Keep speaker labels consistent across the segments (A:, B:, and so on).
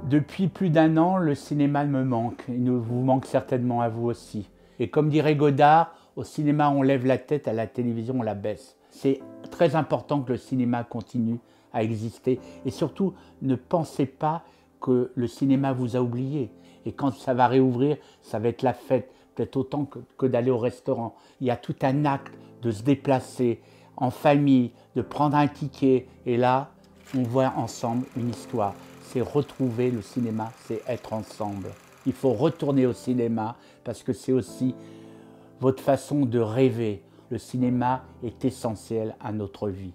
A: Depuis plus d'1 an, le cinéma me manque. Il vous manque certainement à vous aussi. Et comme dirait Godard, au cinéma on lève la tête, à la télévision on la baisse. C'est très important que le cinéma continue à exister. Et surtout, ne pensez pas que le cinéma vous a oublié. Et quand ça va réouvrir, ça va être la fête, peut-être autant que d'aller au restaurant. Il y a tout un acte de se déplacer en famille, de prendre un ticket. Et là, on voit ensemble une histoire. C'est retrouver le cinéma, c'est être ensemble. Il faut retourner au cinéma parce que c'est aussi votre façon de rêver. Le cinéma est essentiel à notre vie.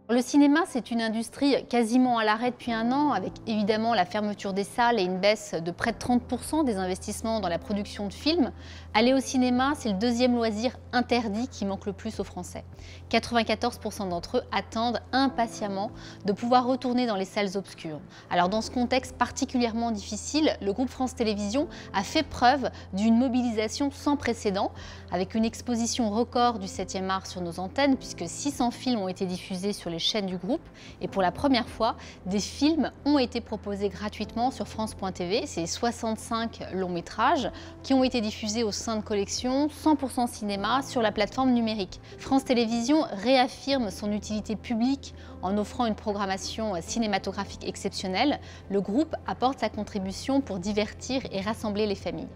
B: Le cinéma, c'est une industrie quasiment à l'arrêt depuis 1 an, avec évidemment la fermeture des salles et une baisse de près de 30% des investissements dans la production de films. Aller au cinéma, c'est le deuxième loisir interdit qui manque le plus aux Français. 94% d'entre eux attendent impatiemment de pouvoir retourner dans les salles obscures. Alors dans ce contexte particulièrement difficile, le groupe France Télévisions a fait preuve d'une mobilisation sans précédent, avec une exposition record du 7e art sur nos antennes, puisque 600 films ont été diffusés sur les chaînes du groupe et pour la première fois, des films ont été proposés gratuitement sur France.tv. C'est 65 longs métrages qui ont été diffusés au sein de collections 100% cinéma sur la plateforme numérique. France Télévisions réaffirme son utilité publique en offrant une programmation cinématographique exceptionnelle. Le groupe apporte sa contribution pour divertir et rassembler les familles.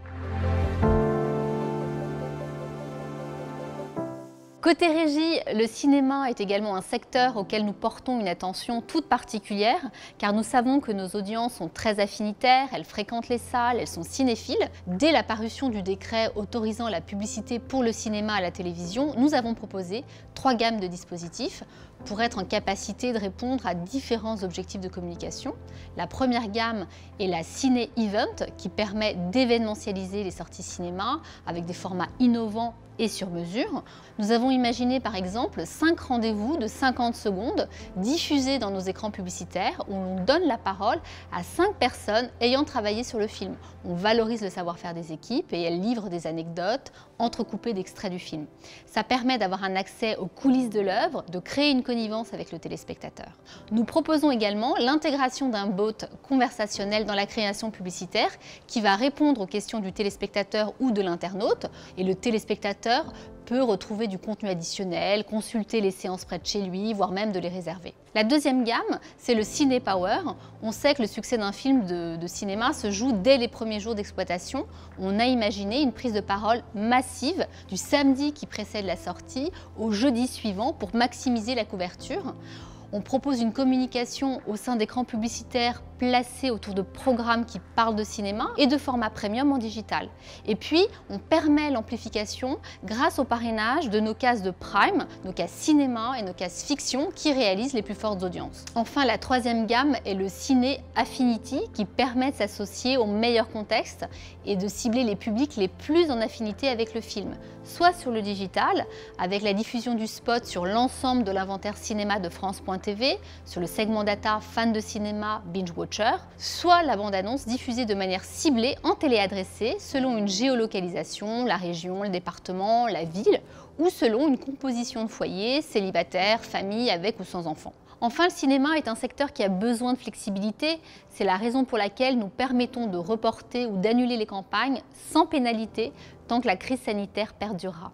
B: Côté régie, le cinéma est également un secteur auquel nous portons une attention toute particulière, car nous savons que nos audiences sont très affinitaires, elles fréquentent les salles, elles sont cinéphiles. Dès la parution du décret autorisant la publicité pour le cinéma à la télévision, nous avons proposé 3 gammes de dispositifs pour être en capacité de répondre à différents objectifs de communication. La première gamme est la Ciné Event, qui permet d'événementialiser les sorties cinéma avec des formats innovants et sur mesure. Nous avons imaginé par exemple 5 rendez-vous de 50 secondes diffusés dans nos écrans publicitaires où l'on donne la parole à 5 personnes ayant travaillé sur le film. On valorise le savoir-faire des équipes et elles livrent des anecdotes entrecoupées d'extraits du film. Ça permet d'avoir un accès aux coulisses de l'œuvre, de créer une connivence avec le téléspectateur. Nous proposons également l'intégration d'un bot conversationnel dans la création publicitaire qui va répondre aux questions du téléspectateur ou de l'internaute, et le téléspectateur peut retrouver du contenu additionnel, consulter les séances près de chez lui, voire même de les réserver. La deuxième gamme, c'est le Ciné Power. On sait que le succès d'un film de cinéma se joue dès les premiers jours d'exploitation. On a imaginé une prise de parole massive du samedi qui précède la sortie au jeudi suivant pour maximiser la couverture. On propose une communication au sein d'écrans publicitaires placés autour de programmes qui parlent de cinéma et de formats premium en digital. Et puis, on permet l'amplification grâce au parrainage de nos cases de Prime, nos cases cinéma et nos cases fiction qui réalisent les plus fortes audiences. Enfin, la troisième gamme est le Ciné Affinity qui permet de s'associer au meilleur contexte et de cibler les publics les plus en affinité avec le film, soit sur le digital, avec la diffusion du spot sur l'ensemble de l'inventaire cinéma de France.tv, sur le segment data fan de cinéma Binge Watcher, soit la bande-annonce diffusée de manière ciblée en téléadressée selon une géolocalisation, la région, le département, la ville, ou selon une composition de foyer, célibataire, famille avec ou sans enfants. Enfin, le cinéma est un secteur qui a besoin de flexibilité. C'est la raison pour laquelle nous permettons de reporter ou d'annuler les campagnes sans pénalité tant que la crise sanitaire perdurera.